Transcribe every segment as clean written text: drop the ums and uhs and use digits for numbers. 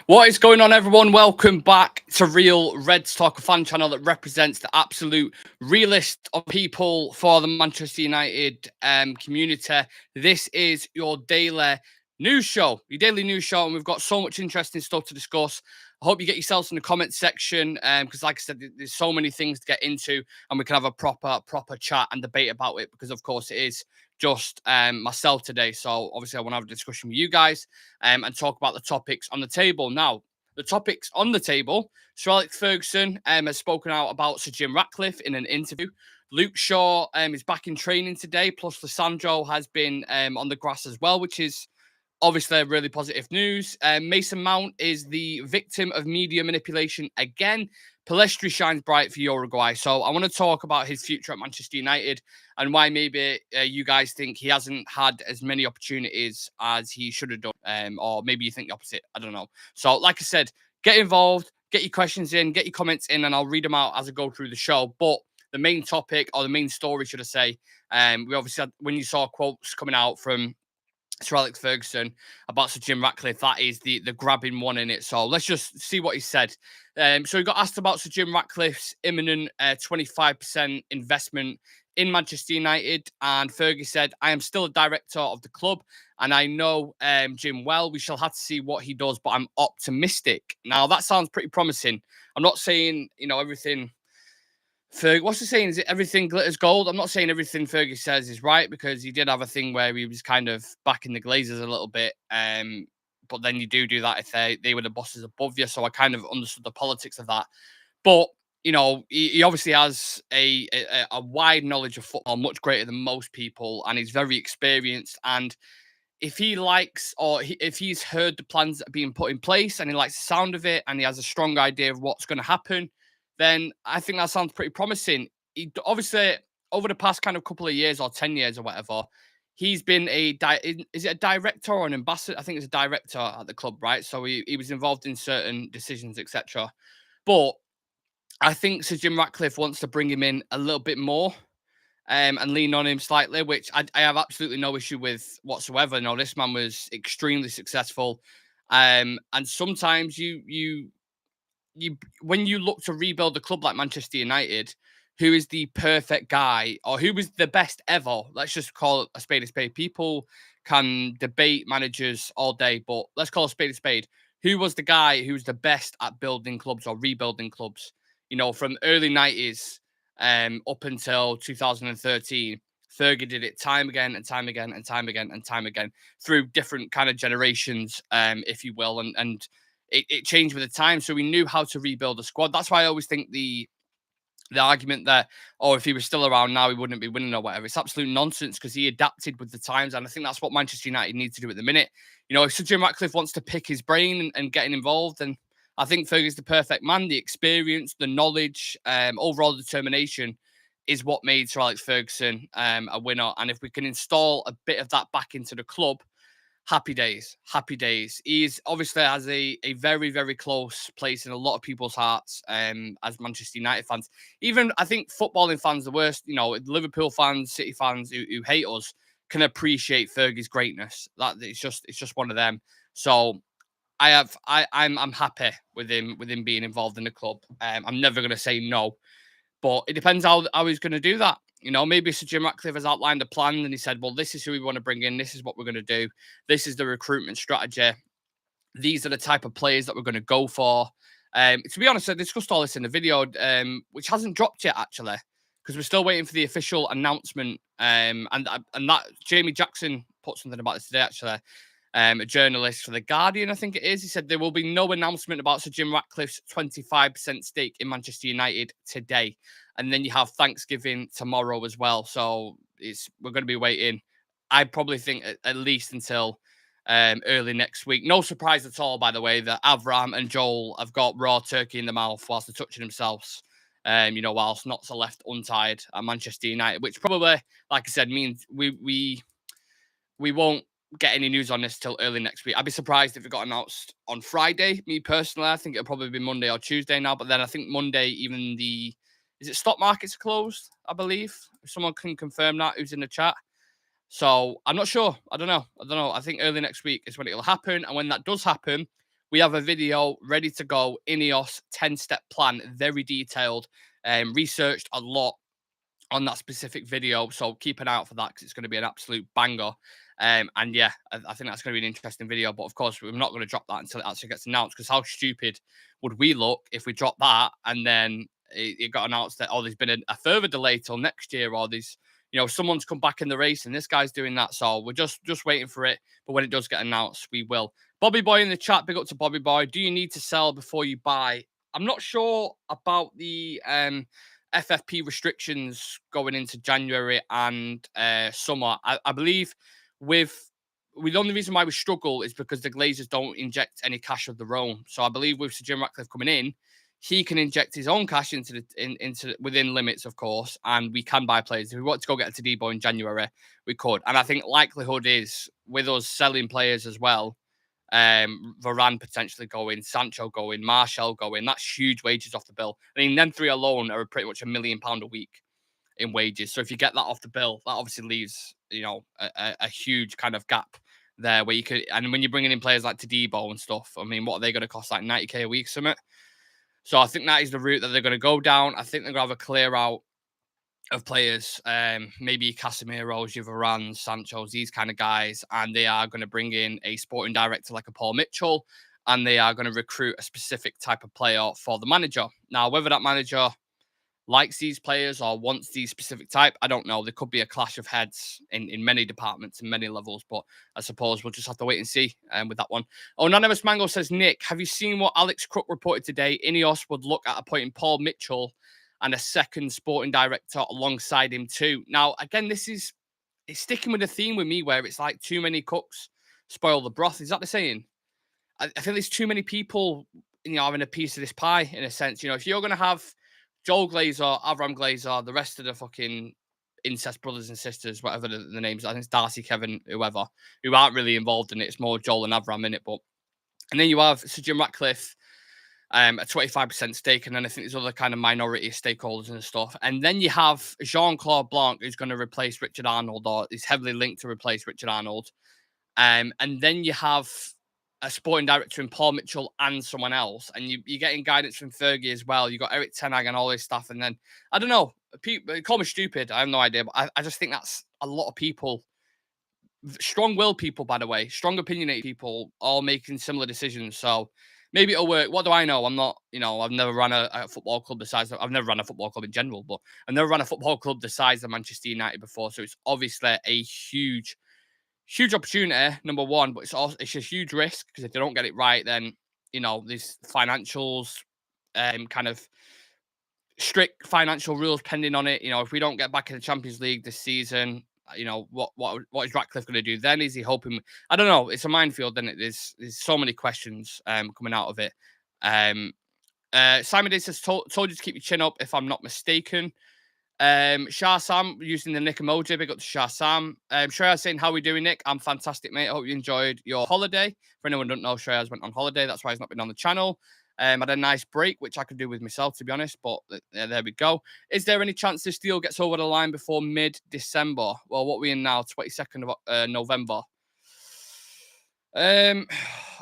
What is going on, everyone? Welcome back to Real Reds Talk, a fan channel that represents the absolute realist of people for the Manchester United community. This is your daily news show, and we've got so much interesting stuff to discuss. I hope you get yourselves in the comments section because, like I said, there's so many things to get into, and we can have a proper chat and debate about it because, of course, it is just myself today. So, obviously, I want to have a discussion with you guys and talk about the topics on the table. Now, the topics on the table, Sir Alex Ferguson has spoken out about Sir Jim Ratcliffe in an interview. Luke Shaw is back in training today, plus Lissandro has been on the grass as well, which is obviously really positive news. Mason Mount is the victim of media manipulation again. Palestri shines bright for Uruguay. So I want to talk about his future at Manchester United and why maybe you guys think he hasn't had as many opportunities as he should have done. Or maybe you think the opposite. I don't know. So like I said, get involved, get your questions in, get your comments in, and I'll read them out as I go through the show. But the main topic, or the main story, should I say, we obviously had, when you saw quotes coming out from Sir Alex Ferguson about Sir Jim Ratcliffe, that is the grabbing one in it. So let's just see what he said. So he got asked about Sir Jim Ratcliffe's imminent 25% investment in Manchester United, and Fergie said, "I am still a director of the club, and I know Jim well. We shall have to see what he does, but I'm optimistic." Now that sounds pretty promising. I'm not saying everything. Fergie, what's the saying? Is it everything glitters gold? I'm not saying everything Fergie says is right because he did have a thing where he was kind of backing the Glazers a little bit. But then you do that if they were the bosses above you. So I kind of understood the politics of that. But he obviously has a wide knowledge of football, much greater than most people, and he's very experienced. And if he likes if he's heard the plans that are being put in place and he likes the sound of it and he has a strong idea of what's going to happen, then I think that sounds pretty promising. He obviously over the past kind of couple of years or 10 years or whatever, he's been is it a director or an ambassador? I think it's a director at the club, right? So he was involved in certain decisions, etc. But I think Sir Jim Ratcliffe wants to bring him in a little bit more and lean on him slightly, which I have absolutely no issue with whatsoever. No, this man was extremely successful. And sometimes you when you look to rebuild a club like Manchester United, who is the perfect guy or who was the best ever? Let's just call it a spade a spade. People can debate managers all day, but let's call a spade a spade. Who was the guy who was the best at building clubs or rebuilding clubs? From early 90s up until 2013. Fergie did it time again and time again and time again and time again through different kind of generations, if you will, and it changed with the time. So we knew how to rebuild a squad. That's why I always think the argument that, oh, if he was still around now, he wouldn't be winning or whatever. It's absolute nonsense because he adapted with the times. And I think that's what Manchester United need to do at the minute. If Sir Jim Ratcliffe wants to pick his brain and getting involved, then I think Fergie's the perfect man. The experience, the knowledge, overall determination is what made Sir Alex Ferguson a winner. And if we can install a bit of that back into the club, happy days, happy days. He's obviously has a very, very close place in a lot of people's hearts as Manchester United fans. Even I think footballing fans, the worst, Liverpool fans, City fans who hate us can appreciate Fergie's greatness. That it's just one of them. So I'm happy with him being involved in the club. I'm never gonna say no. But it depends how he's going to do that. Maybe Sir Jim Ratcliffe has outlined a plan and he said, well, this is who we want to bring in. This is what we're going to do. This is the recruitment strategy. These are the type of players that we're going to go for. To be honest, I discussed all this in the video, which hasn't dropped yet, actually, because we're still waiting for the official announcement. And that Jamie Jackson put something about this today, actually. A journalist for The Guardian, I think it is. He said there will be no announcement about Sir Jim Ratcliffe's 25% stake in Manchester United today. And then you have Thanksgiving tomorrow as well. So we're going to be waiting, I probably think, at least until early next week. No surprise at all, by the way, that Avram and Joel have got raw turkey in the mouth whilst they're touching themselves. Whilst knots are left untied at Manchester United, which probably, like I said, means we won't get any news on this till early next week. I'd be surprised if it got announced on Friday. Me personally, I think it'll probably be Monday or Tuesday now. But then I think Monday, even is it stock markets are closed? I believe. If someone can confirm that, who's in the chat. So I'm not sure. I don't know. I think early next week is when it'll happen. And when that does happen, We have a video ready to go, Ineos 10-step plan, very detailed, researched a lot on that specific video. So keep an eye out for that because it's going to be an absolute banger. And yeah, I think that's going to be an interesting video. But of course, we're not going to drop that until it actually gets announced, because how stupid would we look if we drop that and then it got announced that, oh, there's been a further delay till next year, or there's, someone's come back in the race and this guy's doing that. So we're just waiting for it. But when it does get announced, we will. Bobby Boy in the chat, big up to Bobby Boy. Do you need to sell before you buy? I'm not sure about the FFP restrictions going into January and summer. I believe the only reason why we struggle is because the Glazers don't inject any cash of their own. So I believe with Sir Jim Ratcliffe coming in, he can inject his own cash into within limits, of course, and we can buy players. If we want to go get a Tadibo in January, we could. And I think likelihood is with us selling players as well. Varane potentially going, Sancho going, Martial going. That's huge wages off the bill. I mean, them three alone are pretty much £1 million a week in wages. So if you get that off the bill, that obviously leaves a huge kind of gap there where you could. And when you're bringing in players like Tadibo and stuff, I mean, what are they going to cost? Like 90k a week, something. So I think that is the route that they're going to go down. I think they're going to have a clear out of players, maybe Casemiro's, your Varane, Sancho's, these kind of guys, and they are going to bring in a sporting director like a Paul Mitchell, and they are going to recruit a specific type of player for the manager. Now, whether that manager likes these players or wants these specific type, I don't know. There could be a clash of heads in many departments and many levels, but I suppose we'll just have to wait and see with that one. Anonymous Mango says, Nick, have you seen what Alex Crook reported today? Ineos would look at appointing Paul Mitchell and a second sporting director alongside him too. Now, again, it's sticking with the theme with me where it's like too many cooks spoil the broth. Is that the saying? I feel there's too many people, having a piece of this pie in a sense. If you're going to have Joel Glazer, Avram Glazer, the rest of the fucking incest brothers and sisters, whatever the names, I think it's Darcy, Kevin, whoever, who aren't really involved in it. It's more Joel and Avram in it. And then you have Sir Jim Ratcliffe, a 25% stake, and then I think there's other kind of minority stakeholders and stuff. And then you have Jean-Claude Blanc, who's going to replace Richard Arnold, or is heavily linked to replace Richard Arnold. And then you have a sporting director in Paul Mitchell and someone else, and you're getting guidance from Fergie as well. You got Eric Ten Hag and all this stuff, and then I don't know. People call me stupid. I have no idea, but I just think that's a lot of people, strong-willed people, by the way, strong opinionated people, all making similar decisions. So maybe it'll work. What do I know? I'm not, I've never run a football club the size of, I've never run a football club in general, but I've never run a football club the size of Manchester United before. So it's obviously a huge opportunity, number one, but it's a huge risk, because if they don't get it right, then these financials, kind of strict financial rules pending on it. If we don't get back in the Champions League this season, what is Ratcliffe going to do then? Is he hoping? I don't know. It's a minefield, and there's so many questions coming out of it. Simon Day says, told you to keep your chin up, if I'm not mistaken. Shah Sam using the Nick emoji. Big up to Shah Sam. Shreyas saying, how are we doing, Nick? I'm fantastic, mate. I hope you enjoyed your holiday. For anyone who don't know, Shreyas went on holiday. That's why he's not been on the channel. Had a nice break, which I could do with myself, to be honest. But there we go. Is there any chance this deal gets over the line before mid-December? Well, what are we in now? 22nd of November. I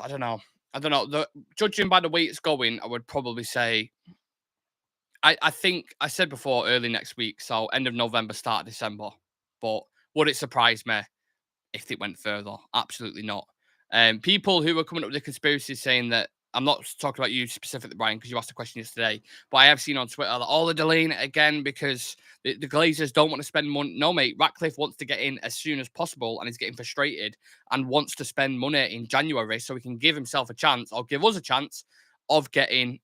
don't know. Judging by the way it's going, I would probably say, I think I said before, early next week, so end of November, start of December. But would it surprise me if it went further? Absolutely not. People who are coming up with the conspiracies saying that, I'm not talking about you specifically, Brian, because you asked a question yesterday, but I have seen on Twitter that all are delaying it again because the Glazers don't want to spend money. No, mate, Ratcliffe wants to get in as soon as possible, and he's getting frustrated and wants to spend money in January so he can give himself a chance, or give us a chance, of getting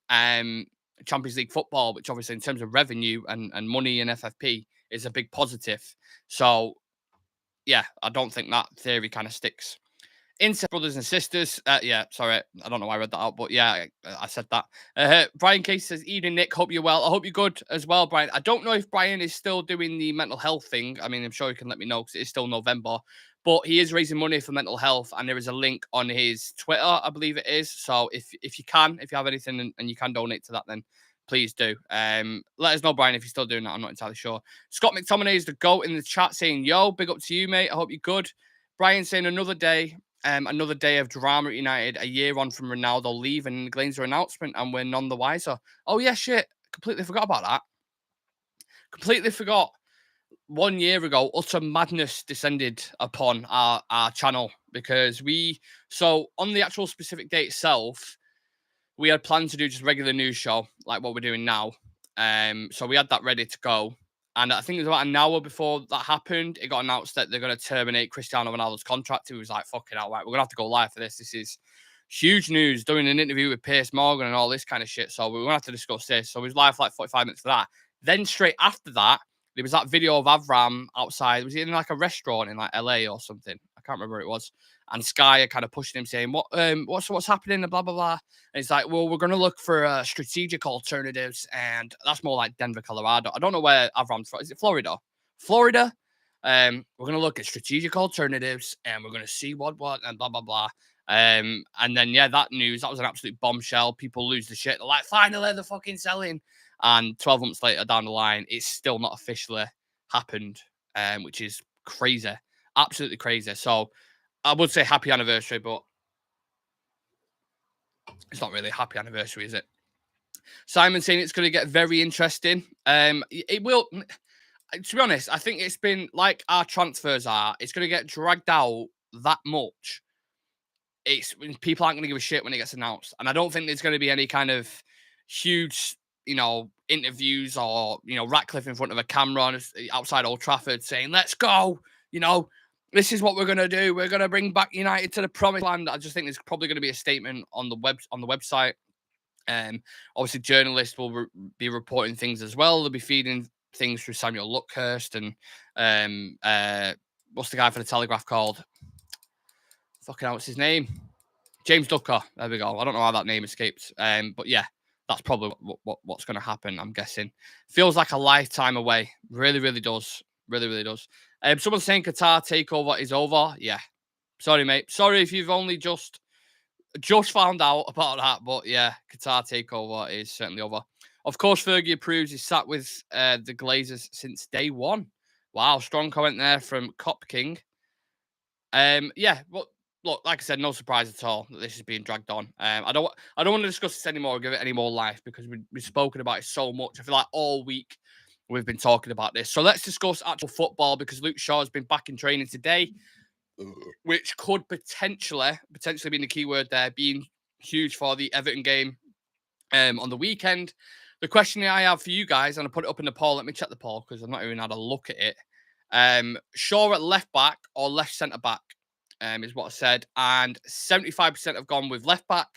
Champions League football, which obviously in terms of revenue and money and FFP is a big positive. So yeah, I don't think that theory kind of sticks. Incest brothers and sisters. Yeah, sorry, I don't know why I read that out, but yeah, I said that. Brian Case says, evening, Nick, hope you're well. I hope you're good as well, Brian. I don't know if Brian is still doing the mental health thing. I mean, I'm sure you can let me know because it is still November, but he is raising money for mental health, and there is a link on his Twitter, I believe it is. So if you have anything and you can donate to that, then please do. Let us know, Brian, if you're still doing that. I'm not entirely sure. Scott McTominay is the GOAT in the chat saying, yo, big up to you, mate. I hope you're good. Brian saying, another day another day of drama at United, a year on from Ronaldo leaving, the Glazer announcement, and we're none the wiser. Oh, yeah, shit. Completely forgot about that. Completely forgot. 1 year ago, utter madness descended upon our channel because so on the actual specific date itself, we had planned to do just a regular news show like what we're doing now. So we had that ready to go. And I think it was about an hour before that happened, it got announced that they're going to terminate Cristiano Ronaldo's contract. He was like, fucking hell, right, we're going to have to go live for this. This is huge news. Doing an interview with Piers Morgan and all this kind of shit. So we're going to have to discuss this. So we was live for like 45 minutes for that. Then straight after that, there was that video of Avram outside. Was he in like a restaurant in like LA or something? I can't remember what it was. And Sky are kind of pushing him, saying, what's happening? And blah, blah, blah. And he's like, well, we're going to look for strategic alternatives. And that's more like Denver, Colorado. I don't know where Avram's from. Is it Florida? Florida? We're going to look at strategic alternatives and we're going to see what, and blah, blah, blah. And then, yeah, that was an absolute bombshell. People lose the shit. They're like, finally, they're fucking selling. And 12 months later down the line, it's still not officially happened, which is crazy. Absolutely crazy. So I would say happy anniversary, but it's not really a happy anniversary, is it? Simon saying it's going to get very interesting. It will. To be honest, I think it's been like our transfers are. It's going to get dragged out that much. People aren't going to give a shit when it gets announced, and I don't think there's going to be any kind of huge, interviews or Ratcliffe in front of a camera outside Old Trafford saying, "Let's go." This is what we're going to do. We're going to bring back United to the promised land. I just think there's probably going to be a statement on the website. Obviously, journalists will be reporting things as well. They'll be feeding things through Samuel Luckhurst and what's the guy for the Telegraph called? Fucking hell, what's his name? James Ducker. There we go. I don't know how that name escaped. But yeah, that's probably what's going to happen, I'm guessing. Feels like a lifetime away. Really, really does. Really, really does. Someone's saying Qatar takeover is over. Yeah. Sorry, mate. Sorry if you've only just found out about that. But yeah, Qatar takeover is certainly over. Of course, Fergie approves. He's sat with the Glazers since day one. Wow, strong comment there from Cop King. Yeah, well, look, like I said, no surprise at all that this is being dragged on. I don't want to discuss this anymore or give it any more life because we've spoken about it so much. I feel like all week we've been talking about this. So let's discuss actual football because Luke Shaw has been back in training today, which could potentially be the key word there, being huge for the Everton game on the weekend. The question I have for you guys, and I put it up in the poll. Let me check the poll because I've not even had a look at it. Shaw at left back or left centre back is what I said. And 75% have gone with left back,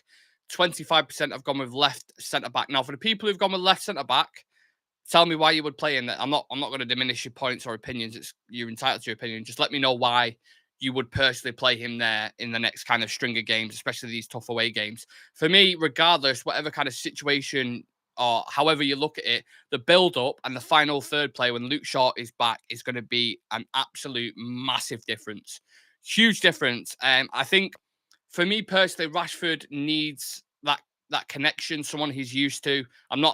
25% have gone with left centre back. Now, for the people who've gone with left centre back, tell me why you would play in that. I'm not going to diminish your points or opinions. You're entitled to your opinion. Just let me know why you would personally play him there in the next kind of string of games, especially these tough away games. For me, regardless, whatever kind of situation or however you look at it, the build-up and the final third play when Luke Shaw is back is going to be an absolute massive difference. Huge difference. I think for me personally, Rashford needs that connection, someone he's used to.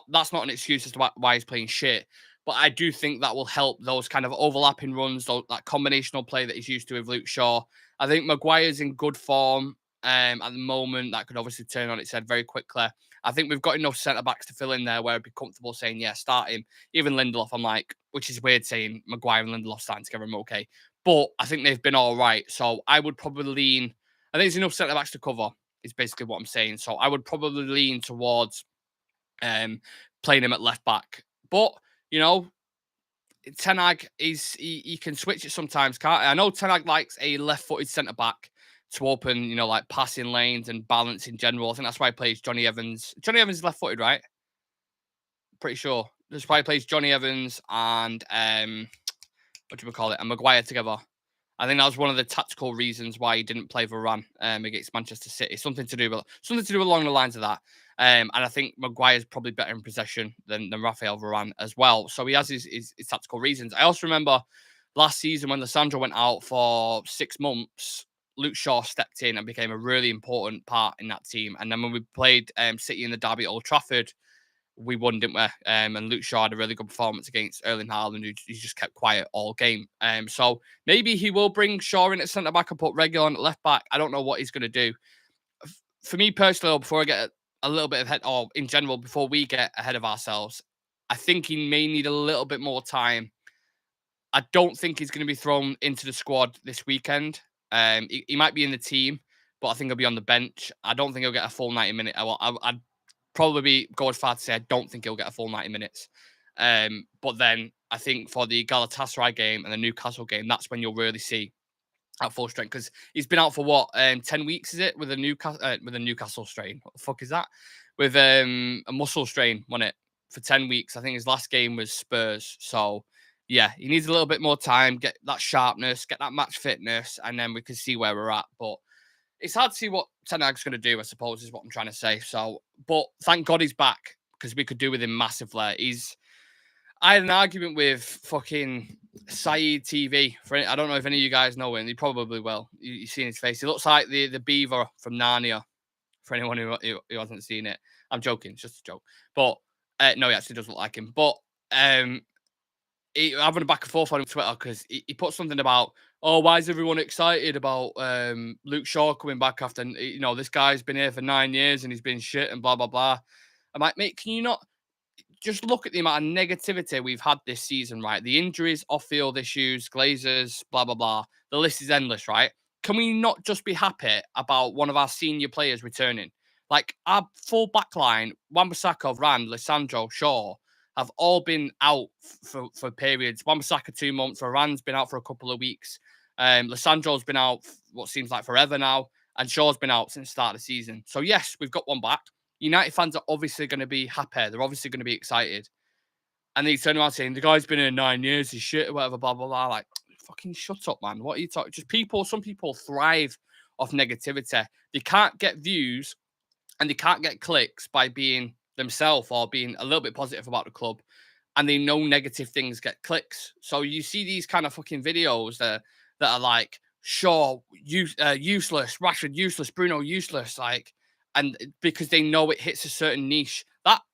That's not an excuse as to why he's playing shit, but I do think that will help those kind of overlapping runs, that combinational play that he's used to with Luke Shaw. I think Maguire's in good form at the moment. That could obviously turn on its head very quickly. I think we've got enough centre-backs to fill in there where I'd be comfortable saying, yeah, start him. Even Lindelof, I'm like, which is weird saying Maguire and Lindelof starting together, I'm okay. But I think they've been all right. So I would probably lean, I think there's enough centre-backs to cover, is basically what I'm saying. So I would probably lean towards playing him at left back. But, Ten Hag he can switch it sometimes, can't he? I know Ten Hag likes a left-footed centre-back to open, like passing lanes and balance in general. I think that's why he plays Johnny Evans. Johnny Evans is left-footed, right? Pretty sure. That's why he plays Johnny Evans and what do we call it? And Maguire together. I think that was one of the tactical reasons why he didn't play Varane against Manchester City. Something to do along the lines of that. And I think Maguire's probably better in possession than Rafael Varane as well. So he has his tactical reasons. I also remember last season when Lissandro went out for 6 months, Luke Shaw stepped in and became a really important part in that team. And then when we played City in the derby at Old Trafford, we won, didn't we? And Luke Shaw had a really good performance against Erling Haaland, who he just kept quiet all game. So maybe he will bring Shaw in at centre back and put Reggie on at left back. I don't know what he's going to do. For me personally, before I get a little bit ahead, or in general, before we get ahead of ourselves, I think he may need a little bit more time. I don't think he's going to be thrown into the squad this weekend. He might be in the team, but I think he'll be on the bench. I don't think he'll get a full 90 minutes. I'd probably go as far to say I don't think he'll get a full 90 minutes. But then I think for the Galatasaray game and the Newcastle game, that's when you'll really see at full strength, because he's been out for what 10 weeks, is it, with a Newcastle strain? What the fuck is that? With a muscle strain, wasn't it, for 10 weeks? I think his last game was Spurs. So yeah, he needs a little bit more time, get that sharpness, get that match fitness, and then we can see where we're at. But it's hard to see what Ten Hag's going to do, I suppose, is what I'm trying to say. So, but thank God he's back, because we could do with him massively. I had an argument with fucking Saeed TV. I don't know if any of you guys know him. You probably will. You've seen his face. He looks like the beaver from Narnia, for anyone who hasn't seen it. I'm joking. It's just a joke. But no, he actually does look like him. But having a back and forth on Twitter, because he put something about, oh, why is everyone excited about Luke Shaw coming back after, this guy's been here for 9 years and he's been shit and blah, blah, blah. I'm like, mate, can you not just look at the amount of negativity we've had this season, right? The injuries, off-field issues, Glazers, blah, blah, blah. The list is endless, right? Can we not just be happy about one of our senior players returning? Like, our full back line, Wan-Bissaka, Rand, Lissandro, Shaw, have all been out for periods. Wan-Bissaka 2 months, Rand's been out for a couple of weeks. Lissandro's been out what seems like forever now, and Shaw's been out since the start of the season. So yes, we've got one back. United fans are obviously going to be happy. They're obviously going to be excited. And they turn around saying, the guy's been here 9 years, he's shit or whatever, blah, blah, blah. Like, fucking shut up, man. What are you talking? Some people thrive off negativity. They can't get views and they can't get clicks by being themselves or being a little bit positive about the club. And they know negative things get clicks. So you see these kind of fucking videos that are like, Shaw, useless, Rashford, useless, Bruno, useless. Like, and because they know it hits a certain niche.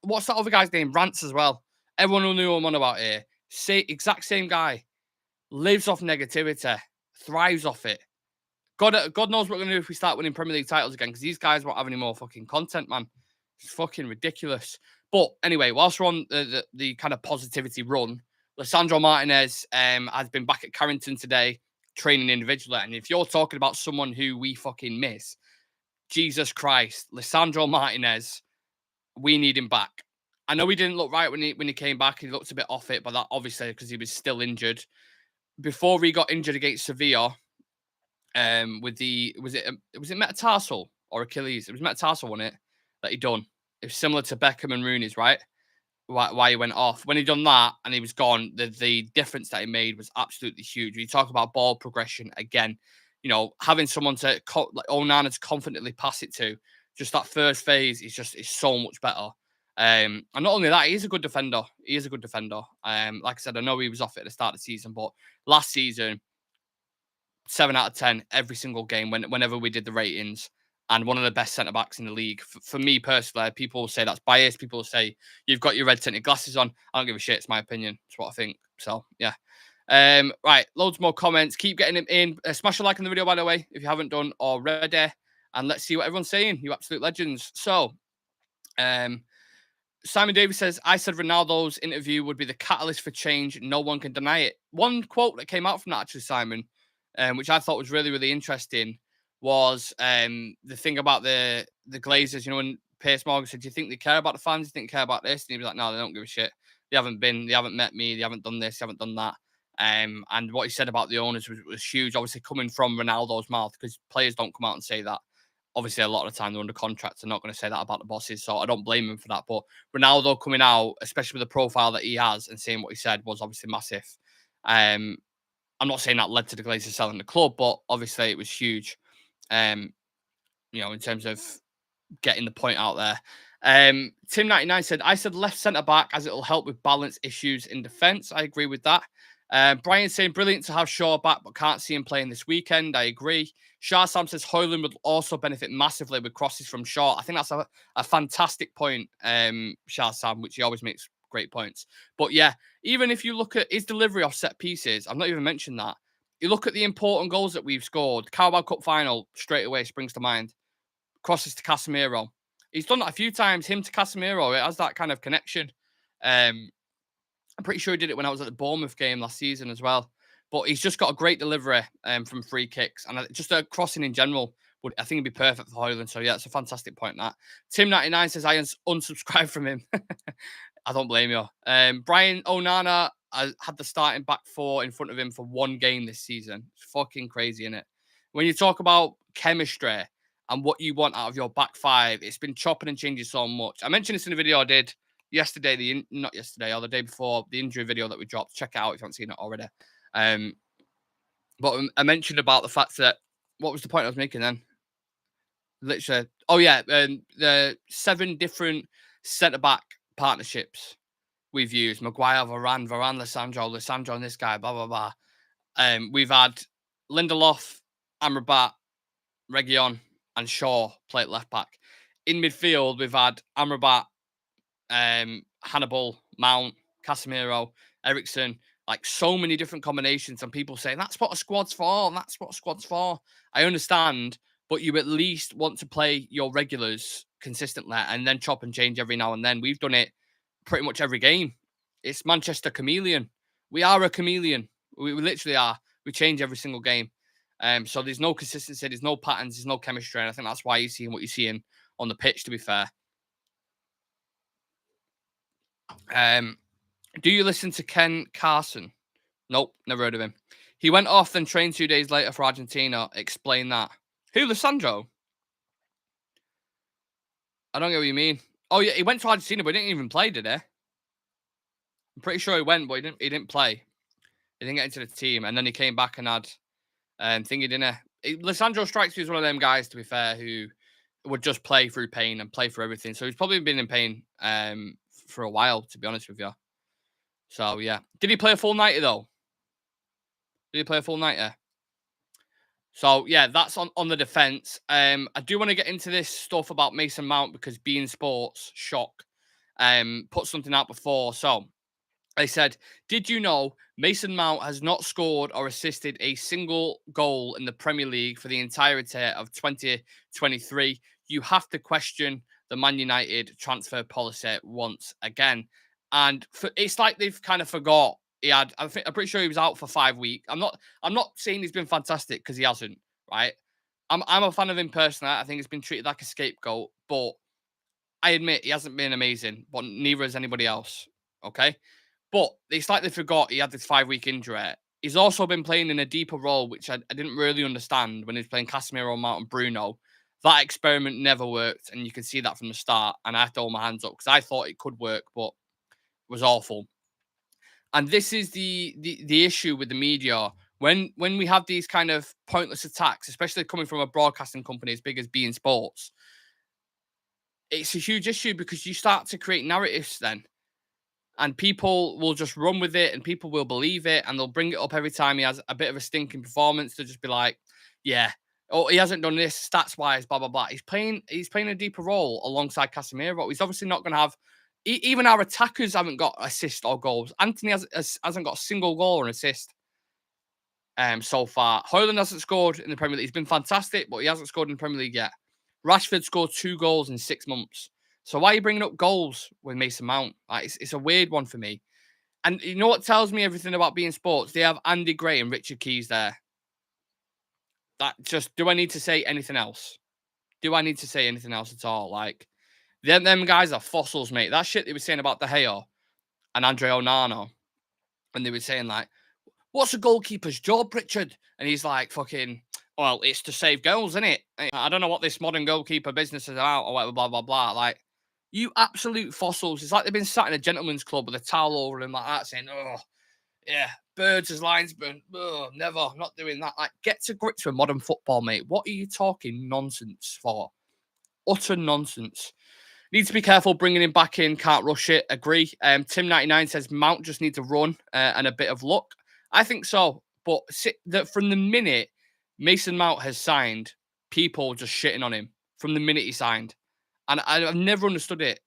What's that other guy's name? Rants as well. Everyone who knew him on about here. Exact same guy. Lives off negativity. Thrives off it. God knows what we're going to do if we start winning Premier League titles again, because these guys won't have any more fucking content, man. It's fucking ridiculous. But anyway, whilst we're on the kind of positivity run, Lissandro Martinez has been back at Carrington today, training individually. And if you're talking about someone who we fucking miss, Jesus Christ, Lissandro Martinez, we need him back. I know he didn't look right when he came back. He looked a bit off it, but that obviously because he was still injured. Before he got injured against Sevilla, was it metatarsal or Achilles? It was metatarsal, wasn't it, that he done? It was similar to Beckham and Rooney's, right? Why he went off. When he done that and he was gone, the difference that he made was absolutely huge. We talk about ball progression again. Having someone to like Onana to confidently pass it to, just that first phase is so much better. And not only that, he's a good defender. He is a good defender. Like I said, I know he was off it at the start of the season, but last season, 7 out of 10 every single game whenever we did the ratings, and one of the best centre backs in the league. For me personally, people will say that's biased. People will say you've got your red tinted glasses on. I don't give a shit. It's my opinion. It's what I think. So yeah. Right, loads more comments. Keep getting them in. Smash a like on the video, by the way, if you haven't done already. And let's see what everyone's saying. You absolute legends. So, Simon Davis says, I said Ronaldo's interview would be the catalyst for change. No one can deny it. One quote that came out from that, actually, Simon, which I thought was really, really interesting, was the thing about the Glazers. When Piers Morgan said, do you think they care about the fans? Do you think they care about this? And he was like, no, they don't give a shit. They haven't met me. They haven't done this. They haven't done that. And what he said about the owners was huge, obviously coming from Ronaldo's mouth, because players don't come out and say that. Obviously, a lot of the time they're under contract. They're not going to say that about the bosses, so I don't blame him for that. But Ronaldo coming out, especially with the profile that he has, and saying what he said was obviously massive. I'm not saying that led to the Glazers selling the club, but obviously it was huge. In terms of getting the point out there. Tim99 said, I said left centre back as it will help with balance issues in defence. I agree with that. Brian saying, brilliant to have Shaw back, but can't see him playing this weekend. I agree. Shah Sam says, Hoyland would also benefit massively with crosses from Shaw. I think that's a fantastic point, Shah Sam, which he always makes great points. But yeah, even if you look at his delivery off set pieces, I've not even mentioned that. You look at the important goals that we've scored. Carabao Cup final, straight away springs to mind. Crosses to Casemiro. He's done that a few times, him to Casemiro. It has that kind of connection. I'm pretty sure he did it when I was at the Bournemouth game last season as well. But he's just got a great delivery from free kicks. And just a crossing in general, I think it'd be perfect for Hoyland. So, yeah, it's a fantastic point, that. Tim99 says, I unsubscribed from him. I don't blame you. Brian Onana had the starting back four in front of him for one game this season. It's fucking crazy, isn't it? When you talk about chemistry and what you want out of your back five, it's been chopping and changing so much. I mentioned this in a video I did yesterday, not yesterday, or the day before, the injury video that we dropped. Check it out if you haven't seen it already. But I mentioned about the fact that, what was the point I was making then? Literally, oh yeah, the 7 different centre-back partnerships we've used. Maguire, Varane, Lissandro, and this guy, blah, blah, blah. We've had Lindelof, Amrabat, Reguilon, and Shaw play at left-back. In midfield, we've had Amrabat, Hannibal, Mount, Casemiro, Ericsson, like so many different combinations, and people saying that's what a squad's for. That's what a squad's for. I understand, but you at least want to play your regulars consistently and then chop and change every now and then. We've done it pretty much every game. It's Manchester chameleon. We are a chameleon. We literally are. We change every single game. So there's no consistency, there's no patterns, there's no chemistry, and I think that's why you're seeing what you're seeing on the pitch, to be fair. Do you listen to Ken Carson? Nope, never heard of him. He went off and trained 2 days later for Argentina. Explain that. Who, Lissandro? I don't get what you mean. Oh yeah, he went to Argentina, but he didn't even play, did he? I'm pretty sure he went, but he didn't play. He didn't get into the team, and then he came back and had thingy, didn't he? Lissandro strikes me as one of them guys, to be fair, who would just play through pain and play for everything. So he's probably been in pain for a while, to be honest with you. So, yeah. Did he play a full 90, though? Did he play a full 90? So, yeah, that's on the defence. I do want to get into this stuff about Mason Mount because being Sports, shock, put something out before. So, they said, did you know Mason Mount has not scored or assisted a single goal in the Premier League for the entirety of 2023? You have to question the Man United transfer policy once again. And it's like they've kind of forgot he had. I'm pretty sure he was out for 5 weeks. I'm not saying he's been fantastic because he hasn't. Right? I'm a fan of him personally. I think he's been treated like a scapegoat, but I admit he hasn't been amazing. But neither has anybody else. Okay. But it's like they forgot he had this 5-week injury. He's also been playing in a deeper role, which I didn't really understand when he was playing Casemiro, Mount, and Bruno. That experiment never worked, and you can see that from the start. And I have to hold my hands up because I thought it could work, but it was awful. And this is the issue with the media. When we have these kind of pointless attacks, especially coming from a broadcasting company as big as beIN Sports, it's a huge issue because you start to create narratives then. And people will just run with it and people will believe it and they'll bring it up every time he has a bit of a stinking performance to just be like, yeah, oh, he hasn't done this stats-wise, blah, blah, blah. He's playing a deeper role alongside Casemiro. He's obviously not going to have... Even our attackers haven't got assists or goals. Anthony hasn't got a single goal or an assist so far. Hoyland hasn't scored in the Premier League. He's been fantastic, but he hasn't scored in the Premier League yet. Rashford scored 2 goals in 6 months. So why are you bringing up goals with Mason Mount? Like, it's a weird one for me. And you know what tells me everything about beIN Sports? They have Andy Gray and Richard Keys there. Do I need to say anything else? Do I need to say anything else at all? Like, them guys are fossils, mate. That shit they were saying about De Gea and Andre Onana. And they were saying, like, what's a goalkeeper's job, Richard? And he's like, fucking, well, it's to save goals, isn't it? I don't know what this modern goalkeeper business is about or whatever, blah, blah, blah. Like, you absolute fossils. It's like they've been sat in a gentleman's club with a towel over them like that saying, oh, yeah, birds as linesmen. Oh, never, I'm not doing that. Like, get to grips with modern football, mate. What are you talking nonsense for? Utter nonsense. Need to be careful bringing him back in. Can't rush it. Agree. Tim99 says Mount just needs a run and a bit of luck. I think so. But that from the minute Mason Mount has signed, people just shitting on him from the minute he signed, and I've never understood it.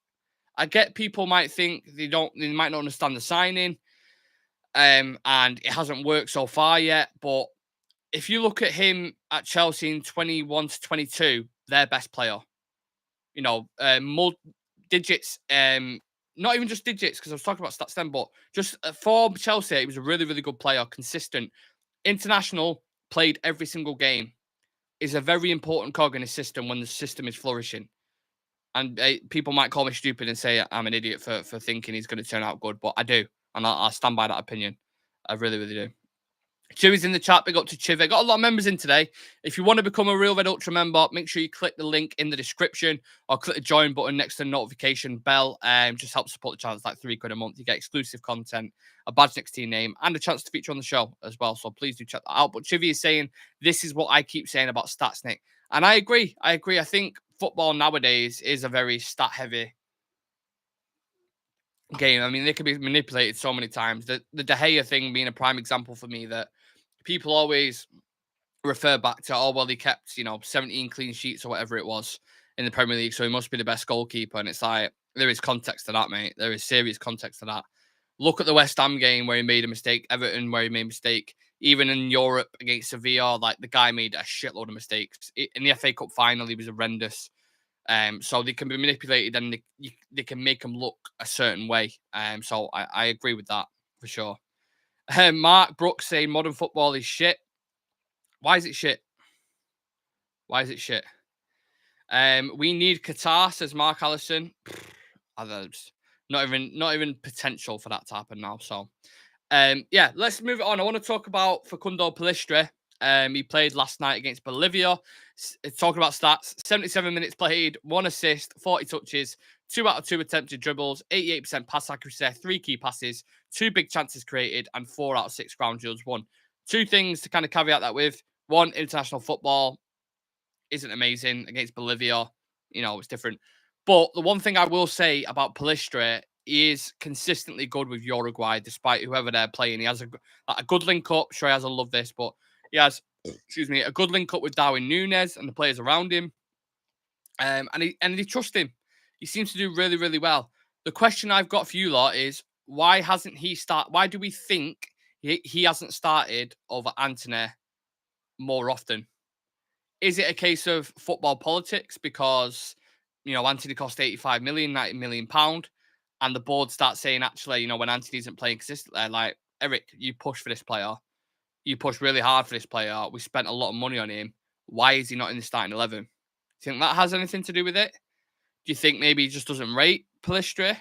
I get people might think they might not understand the signing, and it hasn't worked so far yet. But if you look at him at Chelsea in 21 to 22, their best player, digits, not even just digits, because I was talking about stats then, but just for Chelsea, he was a really, really good player, consistent, international, played every single game, is a very important cog in a system when the system is flourishing. And people might call me stupid and say I'm an idiot for thinking he's going to turn out good, but I do, and I'll stand by that opinion. I really, really do. Chewy's in the chat. Big up to Chivy. Got a lot of members in today. If you want to become a Real Red Ultra member, make sure you click the link in the description or click the join button next to the notification bell. Just help support the channel. It's like £3 a month. You get exclusive content, a badge next to your name, and a chance to feature on the show as well. So please do check that out. But Chivy is saying this is what I keep saying about stats, Nick. And I agree. I think football nowadays is a very stat-heavy game. I mean, they can be manipulated so many times. The De Gea thing being a prime example for me that people always refer back to, oh, well, he kept, 17 clean sheets or whatever it was in the Premier League, so he must be the best goalkeeper. And it's like, there is context to that, mate. There is serious context to that. Look at the West Ham game where he made a mistake, Everton where he made a mistake. Even in Europe against Sevilla, like the guy made a shitload of mistakes. In the FA Cup final, he was horrendous. So they can be manipulated and they can make them look a certain way. So I agree with that for sure. Mark Brooks saying modern football is shit. Why is it shit? Why is it shit? We need Qatar, says Mark Allison. Not even potential for that to happen now. So, yeah, let's move it on. I want to talk about Facundo Pellistri. He played last night against Bolivia. Talking about stats, 77 minutes played, 1 assist, 40 touches, 2 out of 2 attempted dribbles, 88% pass accuracy, 3 key passes, 2 big chances created, and 4 out of 6 ground duels won. 2 things to kind of caveat that with. 1, international football isn't amazing against Bolivia. It's different. But the one thing I will say about Pellistri, he is consistently good with Uruguay, despite whoever they're playing. He has a good link up. Sure, I love this, but he has, a good link up with Darwin Núñez and the players around him. And they trust him. He seems to do really, really well. The question I've got for you lot is, why hasn't he started? Why do we think he hasn't started over Antony more often? Is it a case of football politics because, Antony cost 85 million, 90 million pound, and the board starts saying, actually, when Antony isn't playing consistently, like, Eric, you push for this player. You push really hard for this player. We spent a lot of money on him. Why is he not in the starting 11? Do you think that has anything to do with it? Do you think maybe he just doesn't rate Pellistri?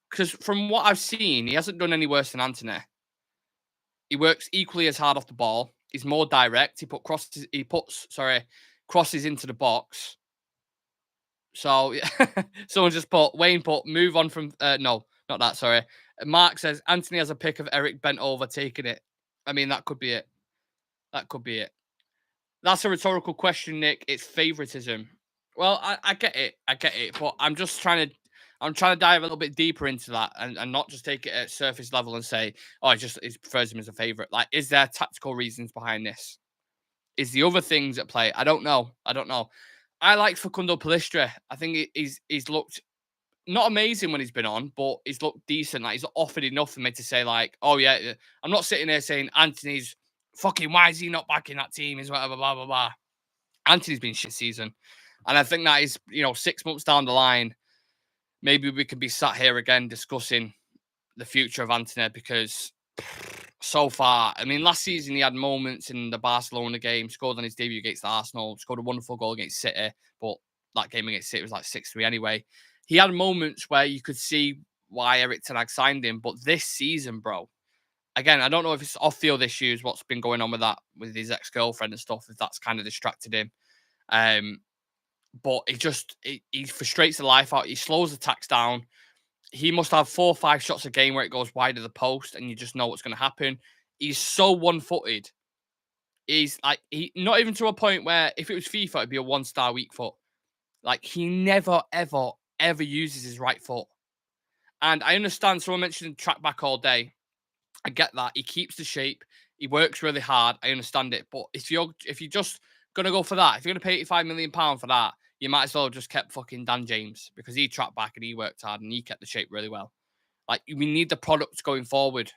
Because from what I've seen, he hasn't done any worse than Antony. He works equally as hard off the ball. He's more direct. He puts crosses into the box. So someone just move on from no, not that, sorry. Mark says Antony has a pic of Eric bent over taking it. I mean, that could be it. That could be it. That's a rhetorical question, Nick. It's favoritism. Well, I get it. But I'm trying to dive a little bit deeper into that and not just take it at surface level and say, oh, he prefers him as a favorite. Like, is there tactical reasons behind this? Is the other things at play? I don't know. I like Facundo Pellistri. I think he's looked not amazing when he's been on, but he's looked decent. Like, he's offered enough for me to say, like, oh yeah, I'm not sitting there saying Antony's fucking, why is he not back in that team? Is whatever, blah blah blah. Antony's been shit season, and I think that is 6 months down the line, maybe we could be sat here again discussing the future of Antony, because so far, I mean, last season he had moments in the Barcelona game, scored on his debut against Arsenal, scored a wonderful goal against City, but that game against City was like 6-3 anyway. He had moments where you could see why Eric Ten Hag signed him, but this season, bro, again, I don't know if it's off-field issues, what's been going on with that, with his ex-girlfriend and stuff, if that's kind of distracted him. But he frustrates the life out. He slows attacks down. He must have 4 or 5 shots a game where it goes wide of the post and you just know what's going to happen. He's so one-footed. He's like, not even to a point where if it was FIFA, it'd be a 1-star weak foot. Like, he never, ever, ever uses his right foot. And I understand someone mentioned track back all day. I get that. He keeps the shape. He works really hard. I understand it. But if you're just gonna go for that, if you're gonna pay £85 million for that, you might as well have just kept fucking Dan James because he trapped back and he worked hard and he kept the shape really well. Like we need the products going forward.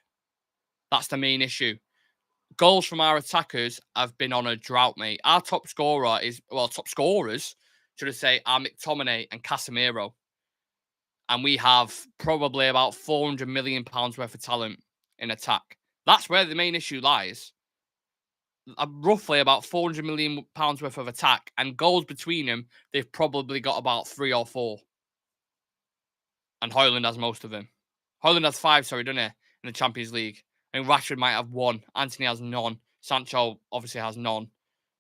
That's the main issue. Goals from our attackers have been on a drought, mate. Our top scorer is top scorers, should I say, are McTominay and Casemiro. And we have probably about £400 million worth of talent in attack. That's where the main issue lies. Roughly about £400 million worth of attack and goals between them. They've probably got about 3 or 4, and Højlund has most of them. Højlund has 5, sorry, doesn't he, in the Champions League? And Rashford might have 1. Anthony has none. Sancho obviously has none.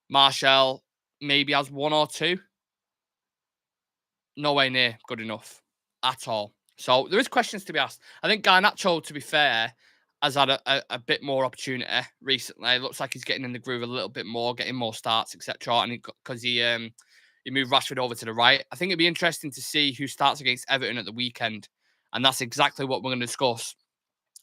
Martial maybe has 1 or 2. Nowhere near good enough at all. So there is questions to be asked. I think Garnacho, to be fair, has had a bit more opportunity recently. It looks like he's getting in the groove a little bit more, getting more starts, etc. And because he moved Rashford over to the right, I think it'd be interesting to see who starts against Everton at the weekend, and that's exactly what we're going to discuss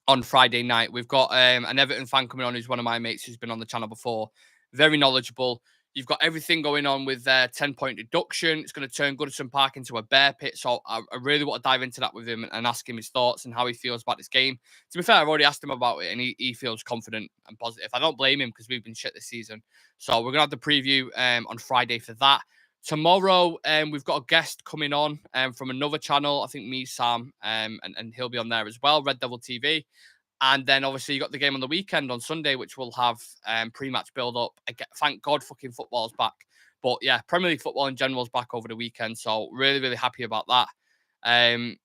on Friday night. We've got an Everton fan coming on who's one of my mates who's been on the channel before. Very knowledgeable. You've got everything going on with their 10-point deduction. It's going to turn Goodison Park into a bear pit. So I really want to dive into that with him and ask him his thoughts and how he feels about this game. To be fair, I've already asked him about it and he feels confident and positive. I don't blame him because we've been shit this season. So we're going to have the preview on Friday for that. Tomorrow, we've got a guest coming on from another channel. I think me, Sam, and he'll be on there as well, Red Devil TV. And then obviously you got the game on the weekend on Sunday, which will have pre-match build-up. Thank God fucking football's back. But yeah, Premier League football in general is back over the weekend. So really, really happy about that.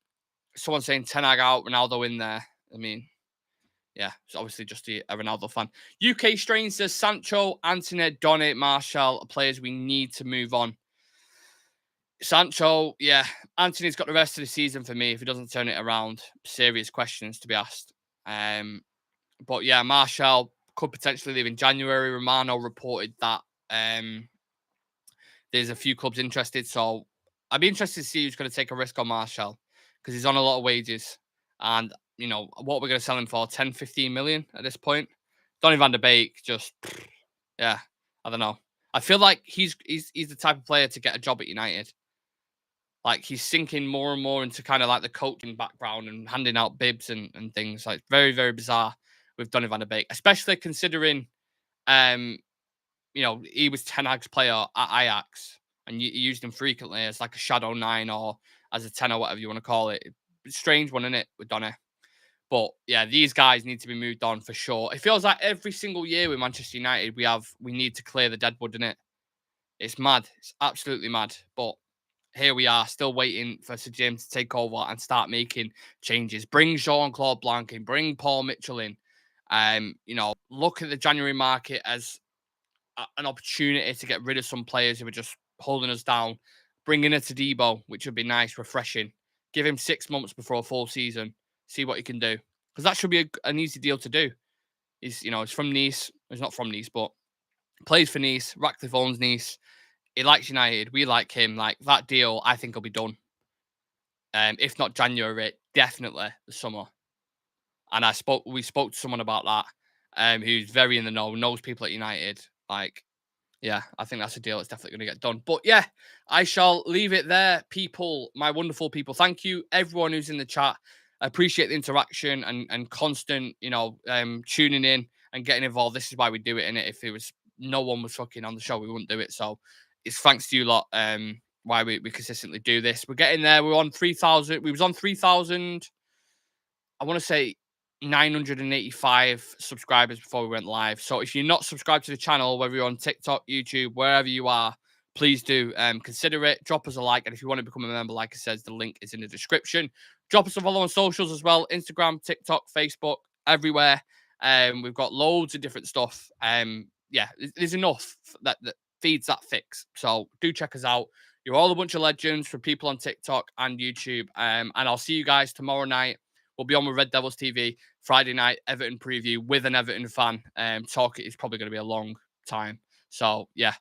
Someone saying Ten Hag out, Ronaldo in there. I mean, yeah, it's obviously just a Ronaldo fan. UK Strain says Sancho, Anthony, Donny, Martial are players we need to move on. Sancho, yeah. Anthony's got the rest of the season for me if he doesn't turn it around. Serious questions to be asked. But yeah, Martial could potentially leave in January. Romano reported that there's a few clubs interested. So I'd be interested to see who's going to take a risk on Martial because he's on a lot of wages. And, you know, what we're going to sell him for, 10, 15 million at this point. Donny van de Beek, just, yeah, I don't know. I feel like he's the type of player to get a job at United. Like he's sinking more and more into kind of like the coaching background and handing out bibs and things. Like very, very bizarre with Donny van de Beek, especially considering, you know, he was Ten Hag's player at Ajax and you used him frequently as like a shadow 9 or as a 10 or whatever you want to call it. It's a strange one, isn't it, with Donny? But yeah, these guys need to be moved on for sure. It feels like every single year with Manchester United, we need to clear the deadwood, isn't it? It's mad. It's absolutely mad. But here we are, still waiting for Sir Jim to take over and start making changes. Bring Jean-Claude Blanc in, bring Paul Mitchell in. You know, look at the January market as an opportunity to get rid of some players who are just holding us down. Bring in a Todibo, which would be nice, refreshing. Give him 6 months before a full season. See what he can do. Because that should be an easy deal to do. He's from Nice. He's not from Nice, but plays for Nice. Ratcliffe owns Nice. He likes United. We like him. Like that deal, I think will be done. If not January, definitely the summer. And we spoke to someone about that, who's very in the know, knows people at United. Like, yeah, I think that's a deal that's definitely going to get done. But yeah, I shall leave it there, people, my wonderful people. Thank you, everyone who's in the chat. I appreciate the interaction and constant, tuning in and getting involved. This is why we do it, innit? If it was no one was fucking on the show, we wouldn't do it. So it's thanks to you lot, why we consistently do this. We're getting there. We're on 3,000. We was on 3,000. I want to say 985 subscribers before we went live. So if you're not subscribed to the channel, whether you're on TikTok, YouTube, wherever you are, please do consider it. Drop us a like. And if you want to become a member, like I said, the link is in the description. Drop us a follow on socials as well. Instagram, TikTok, Facebook, everywhere. We've got loads of different stuff. Yeah, there's enough that feeds that fix. So do check us out. You're all a bunch of legends for people on TikTok and YouTube. And I'll see you guys tomorrow night. We'll be on with Red Devils TV Friday night Everton preview with an Everton fan. Talk is probably going to be a long time. So yeah,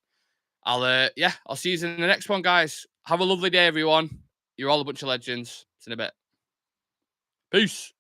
I'll see you in the next one, guys. Have a lovely day, everyone. You're all a bunch of legends. See you in a bit. Peace.